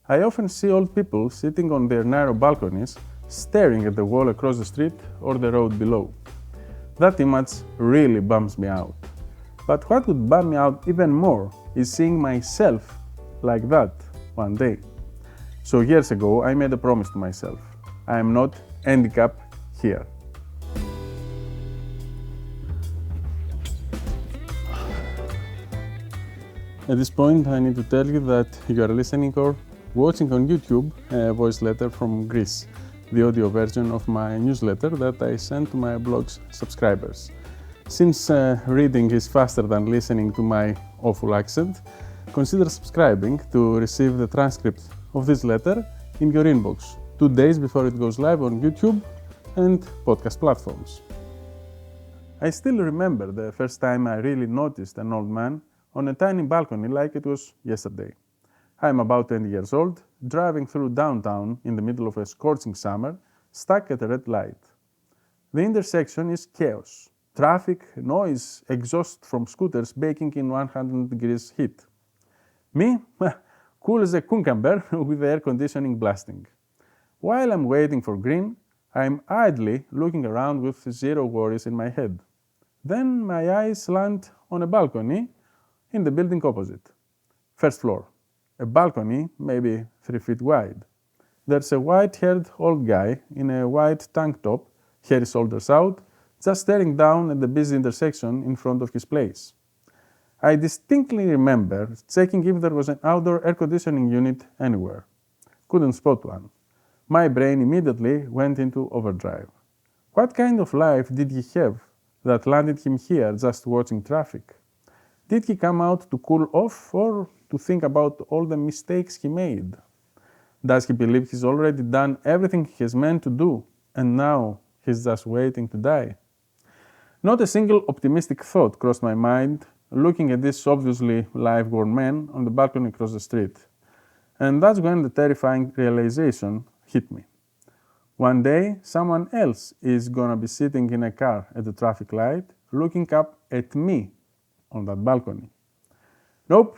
I often see old people sitting on their narrow balconies, staring at the wall across the street or the road below. That image really bums me out. But what would bum me out even more is seeing myself like that one day. So years ago, I made a promise to myself. I am not handicapped here. At this point, I need to tell you that you are listening or watching on YouTube a voice letter from Greece, the audio version of my newsletter that I send to my blog's subscribers. Since reading is faster than listening to my awful accent, consider subscribing to receive the transcript of this letter in your inbox 2 days before it goes live on YouTube and podcast platforms. I still remember the first time I really noticed an old man on a tiny balcony like it was yesterday. I'm about 20 years old, driving through downtown in the middle of a scorching summer, stuck at a red light. The intersection is chaos. Traffic, noise, exhaust from scooters baking in 100 degrees heat. Me? Cool as a cucumber with the air conditioning blasting. While I'm waiting for green, I'm idly looking around with zero worries in my head. Then my eyes land on a balcony in the building opposite. First floor. A balcony, maybe 3 feet wide. There's a white-haired old guy in a white tank top, hairy shoulders out, just staring down at the busy intersection in front of his place. I distinctly remember checking if there was an outdoor air conditioning unit anywhere. Couldn't spot one. My brain immediately went into overdrive. What kind of life did he have that landed him here just watching traffic? Did he come out to cool off or to think about all the mistakes he made? Does he believe he's already done everything he has meant to do and now he's just waiting to die? Not a single optimistic thought crossed my mind looking at this obviously life-worn man on the balcony across the street. And that's when the terrifying realization hit me. One day, someone else is gonna be sitting in a car at the traffic light looking up at me on that balcony. Nope,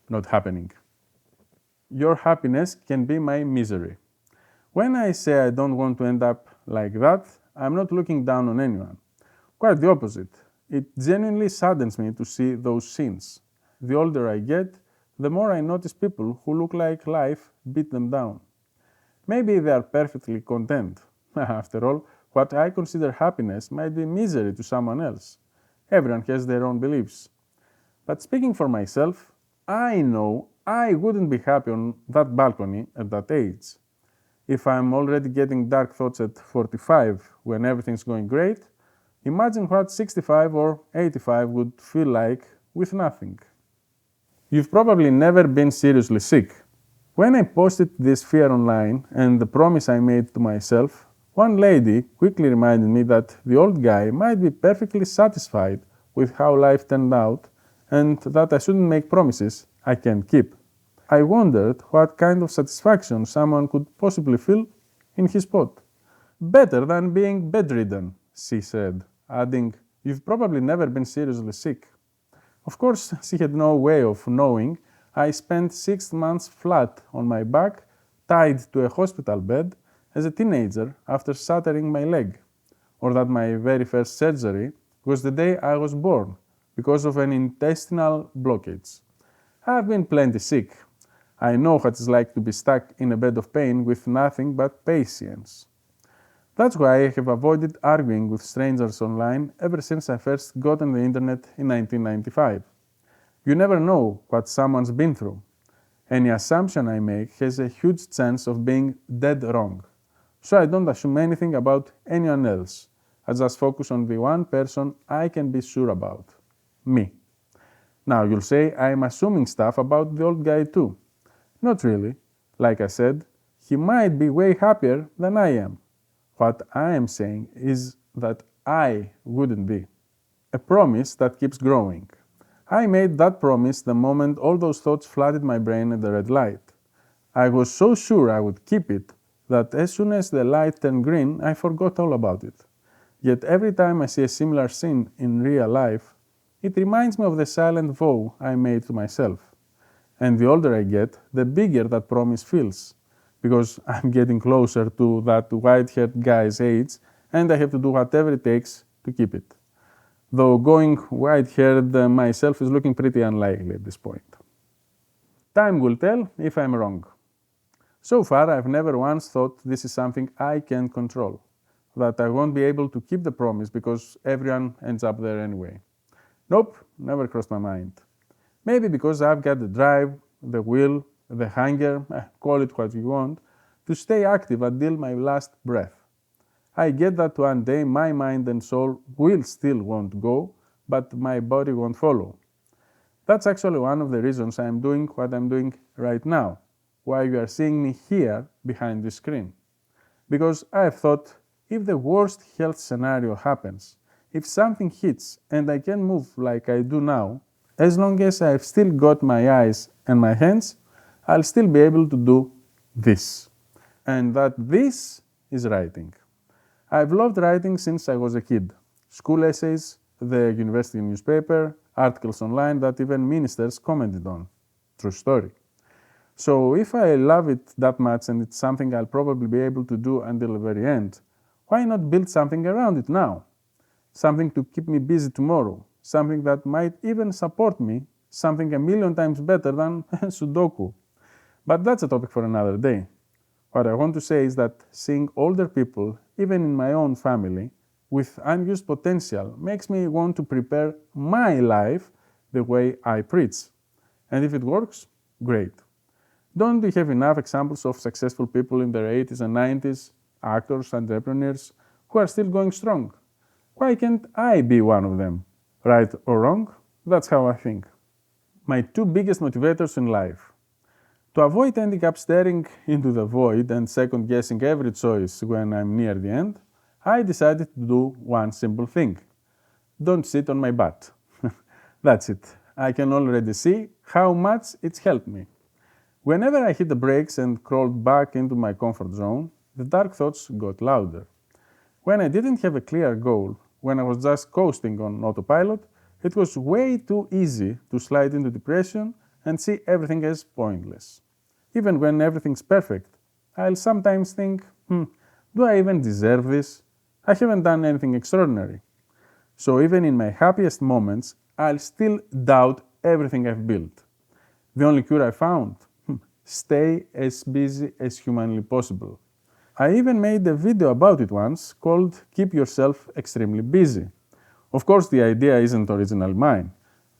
not happening. Your happiness can be my misery. When I say I don't want to end up like that, I'm not looking down on anyone. Quite the opposite. It genuinely saddens me to see those scenes. The older I get, the more I notice people who look like life beat them down. Maybe they are perfectly content. After all, what I consider happiness might be misery to someone else. Everyone has their own beliefs. But speaking for myself, I know I wouldn't be happy on that balcony at that age. If I'm already getting dark thoughts at 45 when everything's going great, imagine what 65 or 85 would feel like with nothing. You've probably never been seriously sick. When I posted this fear online and the promise I made to myself, one lady quickly reminded me that the old guy might be perfectly satisfied with how life turned out and that I shouldn't make promises I can't keep. I wondered what kind of satisfaction someone could possibly feel in his spot. Better than being bedridden, she said, adding, "You've probably never been seriously sick." Of course, she had no way of knowing I spent 6 months flat on my back, tied to a hospital bed, as a teenager after shattering my leg, or that my very first surgery was the day I was born because of an intestinal blockage. I've been plenty sick. I know what it's like to be stuck in a bed of pain with nothing but patience. That's why I have avoided arguing with strangers online ever since I first got on the internet in 1995. You never know what someone's been through. Any assumption I make has a huge chance of being dead wrong. So I don't assume anything about anyone else. I just focus on the one person I can be sure about. Me. Now you'll say I'm assuming stuff about the old guy too. Not really. Like I said, he might be way happier than I am. What I am saying is that I wouldn't be. A promise that keeps growing. I made that promise the moment all those thoughts flooded my brain at the red light. I was so sure I would keep it that as soon as the light turned green, I forgot all about it. Yet every time I see a similar scene in real life, it reminds me of the silent vow I made to myself. And the older I get, the bigger that promise feels, because I'm getting closer to that white-haired guy's age, and I have to do whatever it takes to keep it. Though going white-haired myself is looking pretty unlikely at this point. Time will tell if I'm wrong. So far, I've never once thought this is something I can control, that I won't be able to keep the promise because everyone ends up there anyway. Nope, never crossed my mind. Maybe because I've got the drive, the will, the hunger, call it what you want, to stay active until my last breath. I get that one day my mind and soul will still want to go, but my body won't follow. That's actually one of the reasons I'm doing what I'm doing right now, why you are seeing me here behind the screen. Because I've thought, if the worst health scenario happens, if something hits and I can move like I do now, as long as I've still got my eyes and my hands, I'll still be able to do this. And that this is writing. I've loved writing since I was a kid. School essays, the university newspaper, articles online that even ministers commented on. True story. So if I love it that much and it's something I'll probably be able to do until the very end, why not build something around it now? Something to keep me busy tomorrow, something that might even support me, something a million times better than Sudoku. But that's a topic for another day. What I want to say is that seeing older people, even in my own family, with unused potential makes me want to prepare my life the way I preach. And if it works, great. Don't we have enough examples of successful people in their 80s and 90s, actors, entrepreneurs, who are still going strong? Why can't I be one of them? Right or wrong? That's how I think. My two biggest motivators in life. To avoid ending up staring into the void and second guessing every choice when I'm near the end, I decided to do one simple thing. Don't sit on my butt. That's it. I can already see how much it's helped me. Whenever I hit the brakes and crawled back into my comfort zone, the dark thoughts got louder. When I didn't have a clear goal, when I was just coasting on autopilot, it was way too easy to slide into depression and see everything as pointless. Even when everything's perfect, I'll sometimes think, do I even deserve this? I haven't done anything extraordinary. So even in my happiest moments, I'll still doubt everything I've built. The only cure I found? Stay as busy as humanly possible. I even made a video about it once called Keep Yourself Extremely Busy. Of course, the idea isn't original mine.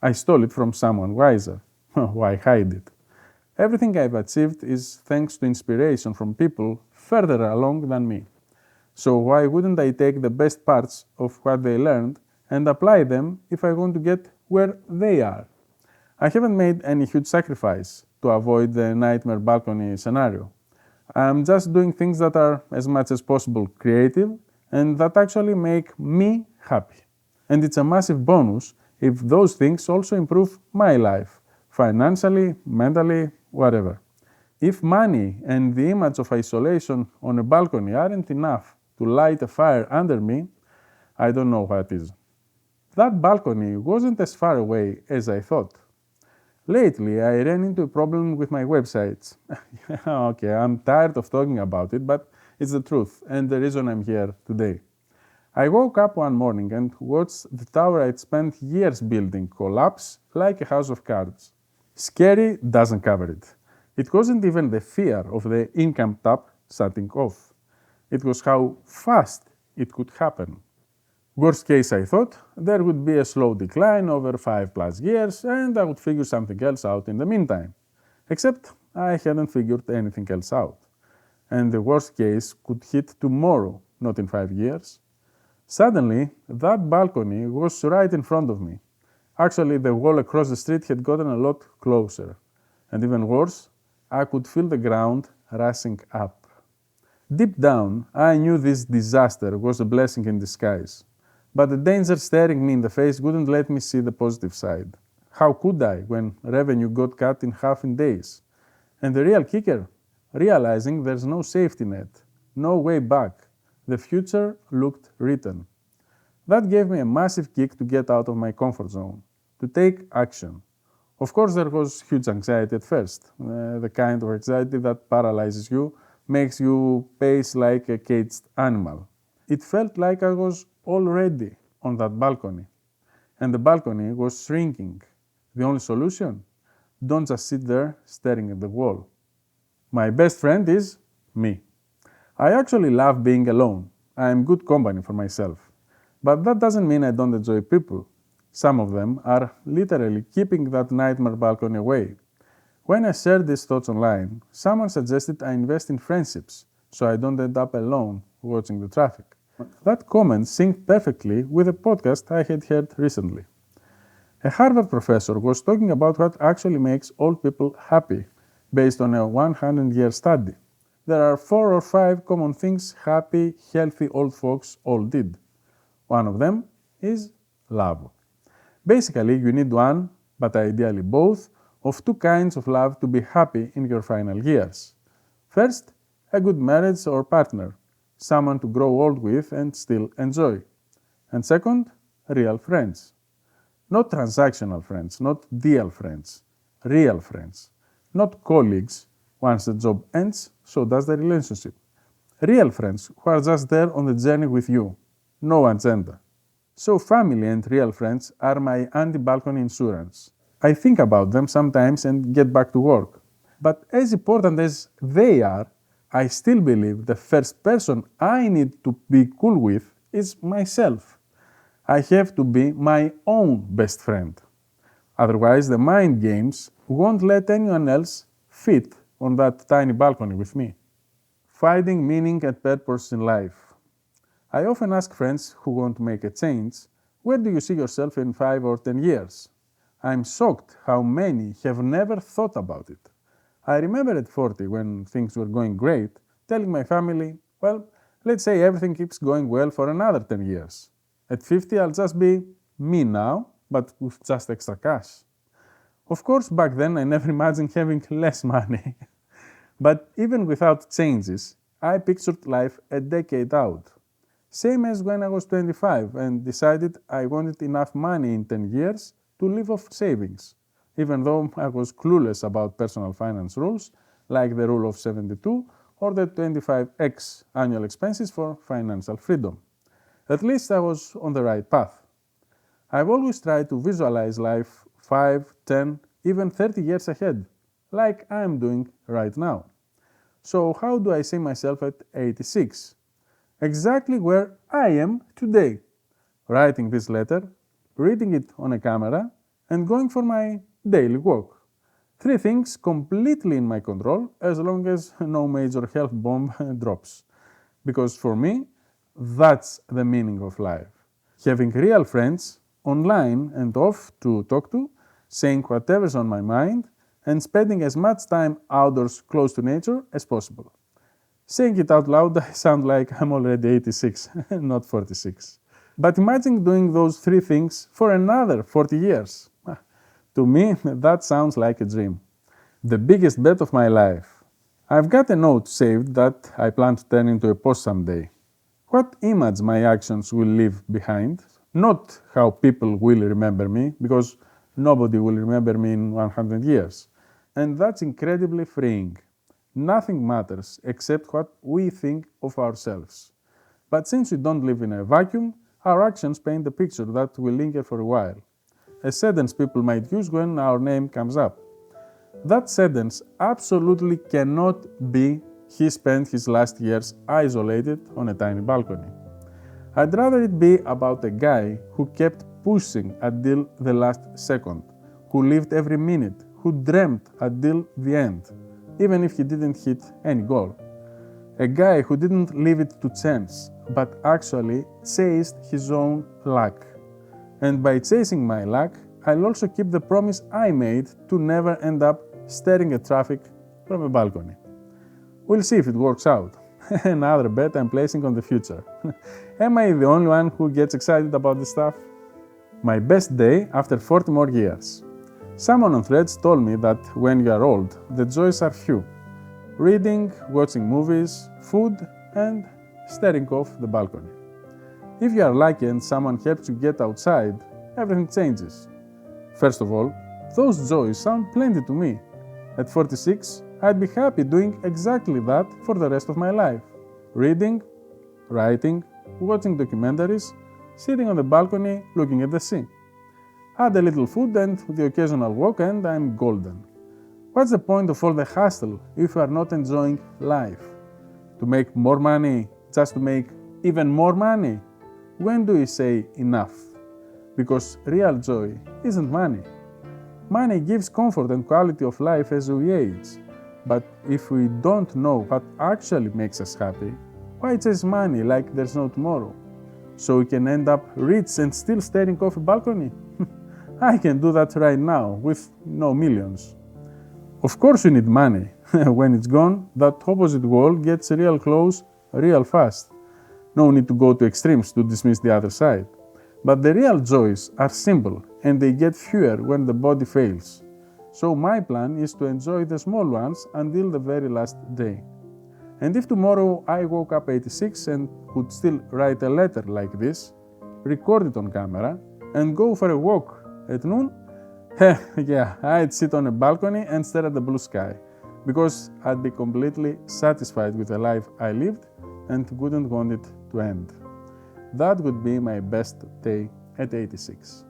I stole it from someone wiser. Why hide it? Everything I've achieved is thanks to inspiration from people further along than me. So why wouldn't I take the best parts of what they learned and apply them if I want to get where they are? I haven't made any huge sacrifice to avoid the nightmare balcony scenario. I'm just doing things that are as much as possible creative and that actually make me happy. And it's a massive bonus if those things also improve my life, financially, mentally, whatever. If money and the image of isolation on a balcony aren't enough to light a fire under me, I don't know what is. That balcony wasn't as far away as I thought. Lately, I ran into a problem with my websites. Okay, I'm tired of talking about it, but it's the truth and the reason I'm here today. I woke up one morning and watched the tower I'd spent years building collapse like a house of cards. Scary doesn't cover it. It wasn't even the fear of the income tap shutting off. It was how fast it could happen. Worst case, I thought, there would be a slow decline over 5+ years and I would figure something else out in the meantime. Except I hadn't figured anything else out. And the worst case could hit tomorrow, not in 5 years. Suddenly, that balcony was right in front of me. Actually, the wall across the street had gotten a lot closer. And even worse, I could feel the ground rushing up. Deep down, I knew this disaster was a blessing in disguise. But the danger staring me in the face wouldn't let me see the positive side. How could I when revenue got cut in half in days? And the real kicker? Realizing there's no safety net, no way back. The future looked written. That gave me a massive kick to get out of my comfort zone, to take action. Of course, there was huge anxiety at first, the kind of anxiety that paralyzes you, makes you pace like a caged animal. It felt like I was already on that balcony, and the balcony was shrinking. The only solution? Don't just sit there staring at the wall. My best friend is me. I actually love being alone. I am good company for myself. But that doesn't mean I don't enjoy people. Some of them are literally keeping that nightmare balcony away. When I shared these thoughts online, someone suggested I invest in friendships so I don't end up alone watching the traffic. That comment synced perfectly with a podcast I had heard recently. A Harvard professor was talking about what actually makes old people happy based on a 100-year study. There are 4 or 5 common things happy, healthy old folks all did. One of them is love. Basically, you need one, but ideally both, of 2 kinds of love to be happy in your final years. First, a good marriage or partner, someone to grow old with and still enjoy. And second, real friends. Not transactional friends, not deal friends, real friends. Not colleagues, once the job ends, so does the relationship. Real friends who are just there on the journey with you, no agenda. So family and real friends are my anti-balcony insurance. I think about them sometimes and get back to work. But as important as they are, I still believe the first person I need to be cool with is myself. I have to be my own best friend. Otherwise, the mind games won't let anyone else fit on that tiny balcony with me. Finding meaning and purpose in life. I often ask friends who want to make a change, where do you see yourself in 5 or 10 years? I'm shocked how many have never thought about it. I remember at 40, when things were going great, telling my family, well, let's say everything keeps going well for another 10 years. At 50, I'll just be me now, but with just extra cash. Of course, back then, I never imagined having less money. But even without changes, I pictured life a decade out. Same as when I was 25 and decided I wanted enough money in 10 years to live off savings, even though I was clueless about personal finance rules, like the rule of 72 or the 25x annual expenses for financial freedom. At least I was on the right path. I've always tried to visualize life 5, 10, even 30 years ahead, like I'm doing right now. So how do I see myself at 86? Exactly where I am today, writing this letter, reading it on a camera, and going for my daily walk. 3 things completely in my control as long as no major health bomb drops. Because for me, that's the meaning of life. Having real friends, online and off to talk to, saying whatever's on my mind, and spending as much time outdoors close to nature as possible. Saying it out loud, I sound like I'm already 86, not 46. But imagine doing those 3 things for another 40 years. To me, that sounds like a dream. The biggest bet of my life. I've got a note saved that I plan to turn into a post someday. What image my actions will leave behind, not how people will remember me, because nobody will remember me in 100 years. And that's incredibly freeing. Nothing matters except what we think of ourselves. But since we don't live in a vacuum, our actions paint a picture that will linger for a while. A sentence people might use when our name comes up. That sentence absolutely cannot be he spent his last years isolated on a tiny balcony. I'd rather it be about a guy who kept pushing until the last second, who lived every minute, who dreamt until the end, even if he didn't hit any goal. A guy who didn't leave it to chance, but actually chased his own luck. And by chasing my luck, I'll also keep the promise I made to never end up staring at traffic from a balcony. We'll see if it works out. Another bet I'm placing on the future. Am I the only one who gets excited about this stuff? My best day after 40 more years. Someone on Threads told me that when you are old, the joys are few. Reading, watching movies, food, and staring off the balcony. If you are lucky and someone helps you get outside, everything changes. First of all, Those joys sound plenty to me. At 46, I'd be happy doing exactly that for the rest of my life. Reading, writing, watching documentaries, sitting on the balcony looking at the sea. Add a little food and the occasional walk and I'm golden. What's the point of all the hustle if you are not enjoying life? To make more money just to make even more money? When do we say enough? Because real joy isn't money. Money gives comfort and quality of life as we age. But if we don't know what actually makes us happy, why chase money like there's no tomorrow? So we can end up rich and still staring off a balcony? I can do that right now with no millions. Of course you need money. When it's gone, that opposite wall gets real close, real fast. No need to go to extremes to dismiss the other side. But the real joys are simple and they get fewer when the body fails. So my plan is to enjoy the small ones until the very last day. And if tomorrow I woke up 86 and could still write a letter like this, record it on camera, and go for a walk at noon, yeah, I'd sit on a balcony and stare at the blue sky, because I'd be completely satisfied with the life I lived and wouldn't want it to end. That would be my best day at 86.